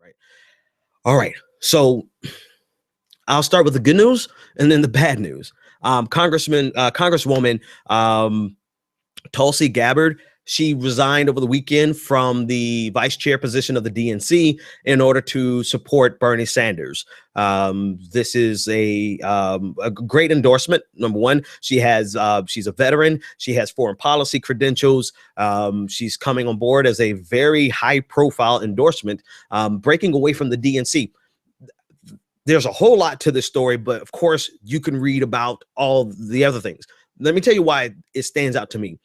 Right. All right. So I'll start with the good news and then the bad news. Congresswoman Tulsi Gabbard, she resigned over the weekend from the vice chair position of the DNC in order to support Bernie Sanders. This is a great endorsement. Number one, she's a veteran. She has foreign policy credentials. She's coming on board as a very high profile endorsement, breaking away from the DNC. There's a whole lot to this story, but of course you can read about all the other things. Let me tell you why it stands out to me.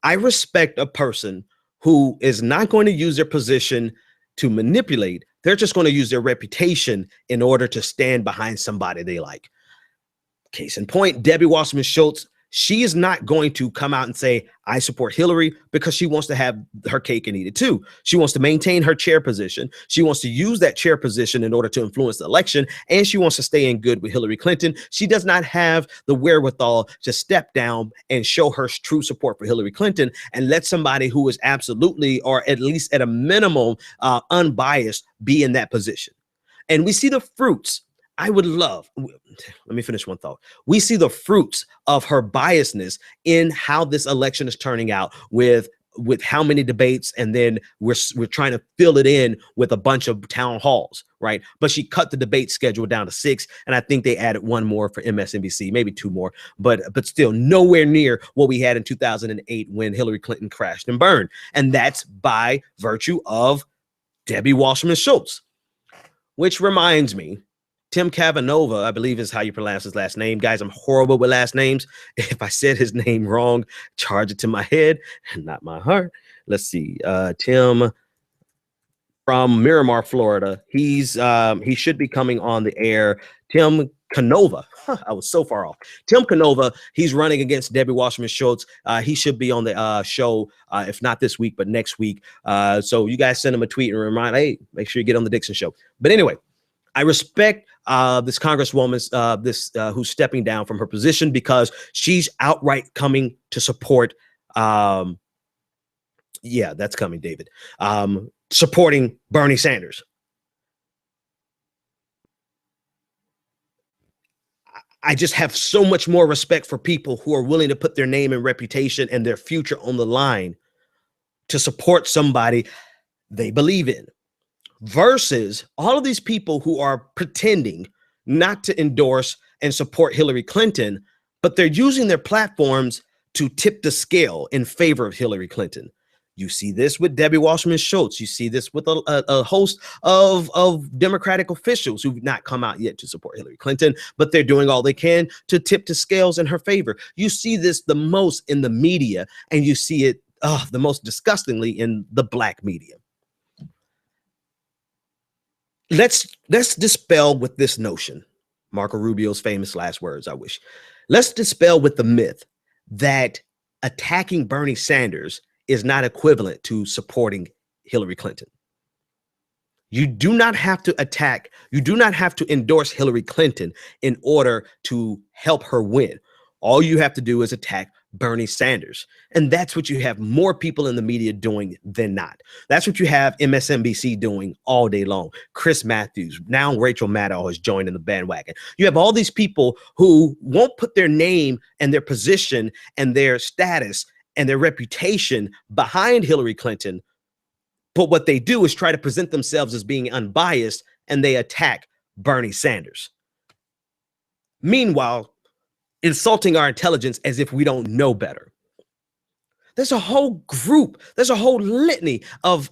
I respect a person who is not going to use their position to manipulate. They're just going to use their reputation in order to stand behind somebody they like. Case in point, Debbie Wasserman Schultz. She is not going to come out and say, I support Hillary, because she wants to have her cake and eat it too. She wants to maintain her chair position. She wants to use that chair position in order to influence the election. And she wants to stay in good with Hillary Clinton. She does not have the wherewithal to step down and show her true support for Hillary Clinton and let somebody who is absolutely, or at least at a minimum, unbiased be in that position. And we see the fruits. I would love, let me finish one thought. We see the fruits of her biasness in how this election is turning out with how many debates, and then we're trying to fill it in with a bunch of town halls, right? But she cut the debate schedule down to 6, and I think they added one more for MSNBC, maybe 2 more, but still nowhere near what we had in 2008 when Hillary Clinton crashed and burned. And that's by virtue of Debbie Wasserman Schultz, which reminds me, Tim Cavanova, I believe is how you pronounce his last name. Guys, I'm horrible with last names. If I said his name wrong, charge it to my head and not my heart. Let's see. Tim from Miramar, Florida. He should be coming on the air. Tim Canova. I was so far off. Tim Canova, he's running against Debbie Wasserman Schultz. He should be on the show, if not this week, but next week. So you guys send him a tweet and remind, hey, make sure you get on the Dixon show. But anyway, I respect this congresswoman, who's stepping down from her position because she's outright coming to support. Yeah, that's coming, David. Supporting Bernie Sanders. I just have so much more respect for people who are willing to put their name and reputation and their future on the line to support somebody they believe in, versus all of these people who are pretending not to endorse and support Hillary Clinton, but they're using their platforms to tip the scale in favor of Hillary Clinton. You see this with Debbie Wasserman Schultz. You see this with a host of Democratic officials who've not come out yet to support Hillary Clinton, but they're doing all they can to tip the scales in her favor. You see this the most in the media, and you see it the most disgustingly in the black media. Let's dispel with this notion, Marco Rubio's famous last words, I wish. Let's dispel with the myth that attacking Bernie Sanders is not equivalent to supporting Hillary Clinton. You do not have to attack, you do not have to endorse Hillary Clinton in order to help her win. All you have to do is attack Bernie Sanders. And that's what you have more people in the media doing than not. That's what you have MSNBC doing all day long. Chris Matthews, now Rachel Maddow has joined in the bandwagon. You have all these people who won't put their name and their position and their status and their reputation behind Hillary Clinton. But what they do is try to present themselves as being unbiased, and they attack Bernie Sanders. Meanwhile, insulting our intelligence as if we don't know better. There's a whole group, there's a whole litany of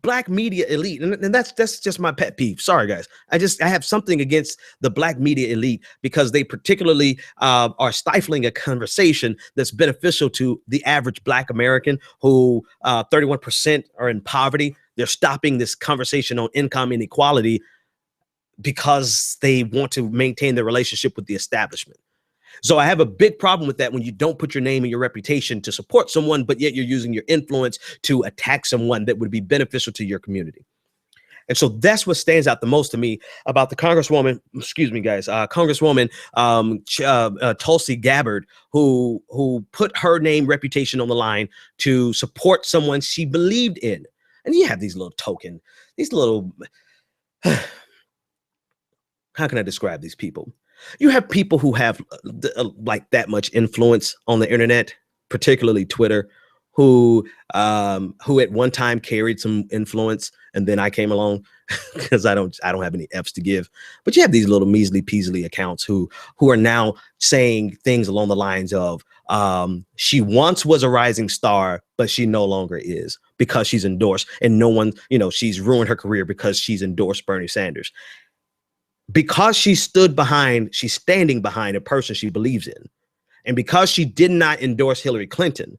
black media elite. And that's just my pet peeve. Sorry, guys. I have something against the black media elite because they particularly are stifling a conversation that's beneficial to the average black American who 31% are in poverty. They're stopping this conversation on income inequality because they want to maintain their relationship with the establishment. So I have a big problem with that when you don't put your name and your reputation to support someone, but yet you're using your influence to attack someone that would be beneficial to your community. And so that's what stands out the most to me about the Congresswoman, excuse me, guys, Congresswoman Tulsi Gabbard, who put her name, reputation on the line to support someone she believed in. And you have these little, how can I describe these people? You have people who have like that much influence on the internet, particularly Twitter, who at one time carried some influence, and then I came along because I don't have any F's to give. But you have these little measly peasly accounts who are now saying things along the lines of she once was a rising star, but she no longer is because she's endorsed, and no one, she's ruined her career because she's endorsed Bernie Sanders. Because she's standing behind a person she believes in. And because she did not endorse Hillary Clinton,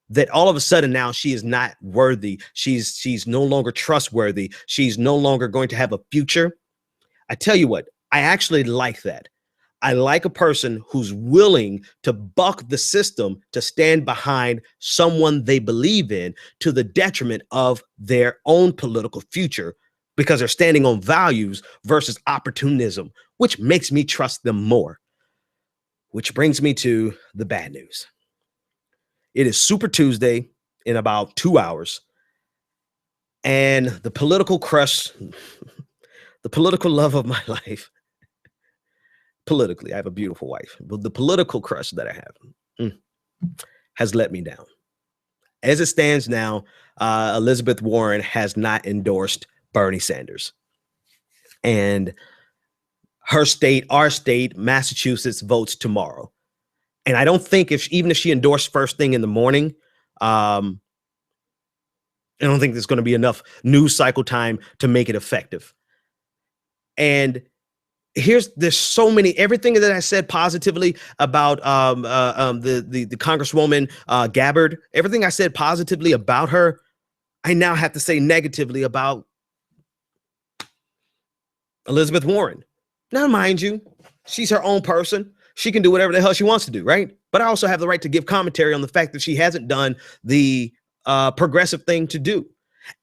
that all of a sudden now she is not worthy. She's no longer trustworthy. She's no longer going to have a future. I tell you what, I actually like that. I like a person who's willing to buck the system to stand behind someone they believe in to the detriment of their own political future, because they're standing on values versus opportunism, which makes me trust them more. Which brings me to the bad news. It is Super Tuesday in about 2 hours. And the political crush, the political love of my life, politically, I have a beautiful wife, but the political crush that I have has let me down. As it stands now, Elizabeth Warren has not endorsed Bernie Sanders. And her state, our state, Massachusetts, votes tomorrow. And I don't think even if she endorsed first thing in the morning, I don't think there's going to be enough news cycle time to make it effective. And there's so many, everything that I said positively about the Congresswoman Gabbard, everything I said positively about her, I now have to say negatively about Elizabeth Warren. Now, mind you, she's her own person. She can do whatever the hell she wants to do, right? But I also have the right to give commentary on the fact that she hasn't done the progressive thing to do.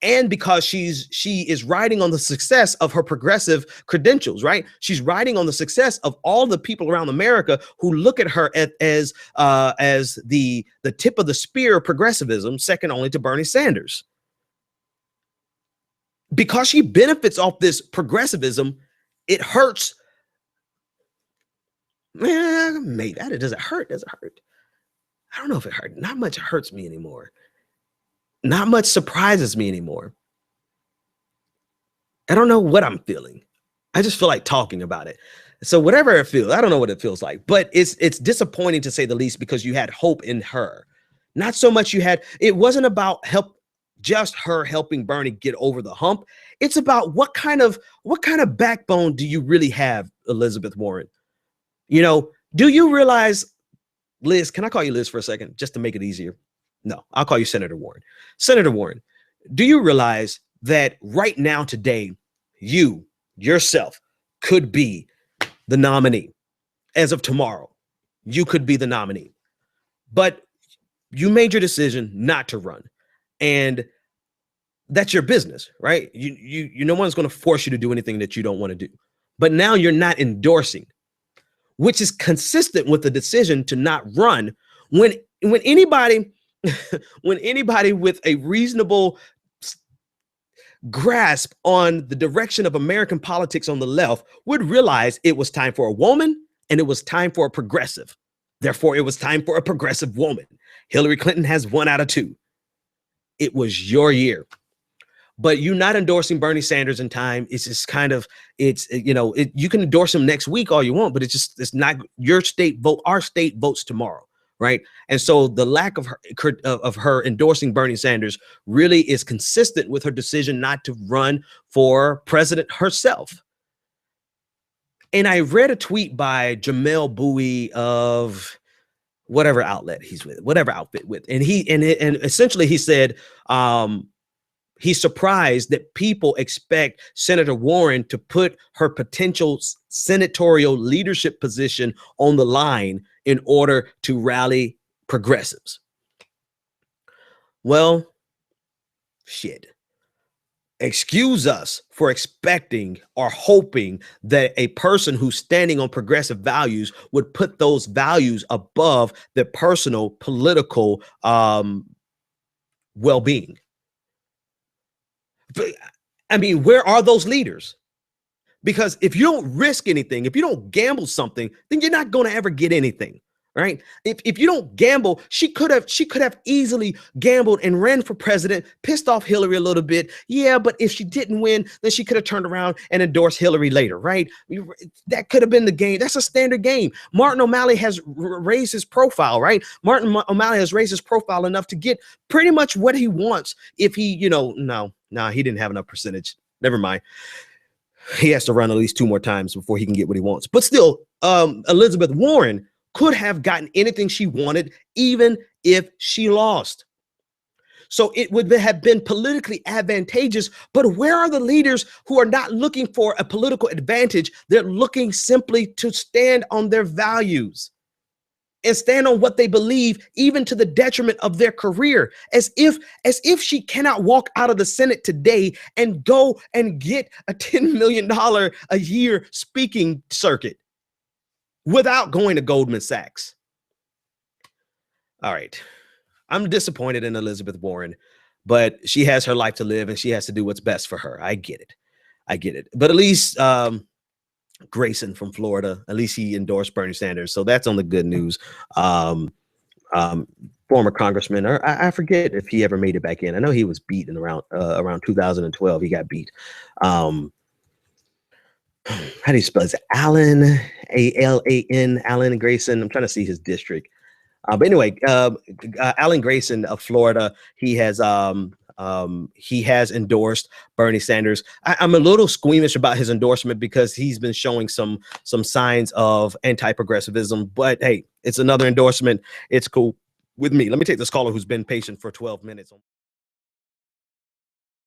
And because she is riding on the success of her progressive credentials, right? She's riding on the success of all the people around America who look at her as the tip of the spear of progressivism, second only to Bernie Sanders. Because she benefits off this progressivism, it hurts. Maybe does it hurt? Does it hurt? I don't know if it hurt. Not much hurts me anymore. Not much surprises me anymore. I don't know what I'm feeling. I just feel like talking about it. So whatever it feels, I don't know what it feels like, but it's disappointing to say the least, because you had hope in her. Not so much it wasn't about just her helping Bernie get over the hump. It's about what kind of backbone do you really have, Elizabeth Warren? Do you realize, Liz, can I call you Liz for a second just to make it easier? No, I'll call you Senator Warren. Senator Warren, do you realize that right now, today, you yourself could be the nominee? As of tomorrow, you could be the nominee, but you made your decision not to run. And that's your business, right? No one's going to force you to do anything that you don't want to do. But now you're not endorsing, which is consistent with the decision to not run. When anybody with a reasonable grasp on the direction of American politics on the left would realize it was time for a woman and it was time for a progressive. Therefore, it was time for a progressive woman. Hillary Clinton has 1 out of 2. It was your year. But you not endorsing Bernie Sanders in time, it's just kind of, you can endorse him next week all you want, but it's not your state vote. Our state votes tomorrow, right? And so the lack of her endorsing Bernie Sanders really is consistent with her decision not to run for president herself. And I read a tweet by Jamel Bowie of whatever outlet he's with, whatever outfit with, and essentially he said, he's surprised that people expect Senator Warren to put her potential senatorial leadership position on the line in order to rally progressives. Well, shit. Excuse us for expecting or hoping that a person who's standing on progressive values would put those values above their personal political well-being. But, I mean, where are those leaders? Because if you don't risk anything, if you don't gamble something, then you're not going to ever get anything, right? If you don't gamble, she could have easily gambled and ran for president, pissed off Hillary a little bit. Yeah, but if she didn't win, then she could have turned around and endorsed Hillary later, right? That could have been the game. That's a standard game. Martin O'Malley has raised his profile, right? Martin O'Malley has raised his profile enough to get pretty much what he wants. If he, no, he didn't have enough percentage. Never mind. He has to run at least 2 more times before he can get what he wants. But still, Elizabeth Warren could have gotten anything she wanted, even if she lost. So it would have been politically advantageous. But where are the leaders who are not looking for a political advantage? They're looking simply to stand on their values and stand on what they believe, even to the detriment of their career, as if she cannot walk out of the Senate today and go and get a $10 million a year speaking circuit without going to Goldman Sachs. All right. I'm disappointed in Elizabeth Warren, but she has her life to live and she has to do what's best for her. I get it. But at least Grayson from Florida, at least he endorsed Bernie Sanders. So that's on the good news. Former congressman, or I forget if he ever made it back in. I know he was beaten around 2012. He got beat. How do you spell it? Alan, Alan, Alan Grayson. I'm trying to see his district. But anyway, Alan Grayson of Florida, he has endorsed Bernie Sanders. I'm a little squeamish about his endorsement because he's been showing some signs of anti-progressivism. But hey, it's another endorsement. It's cool with me. Let me take this caller who's been patient for 12 minutes.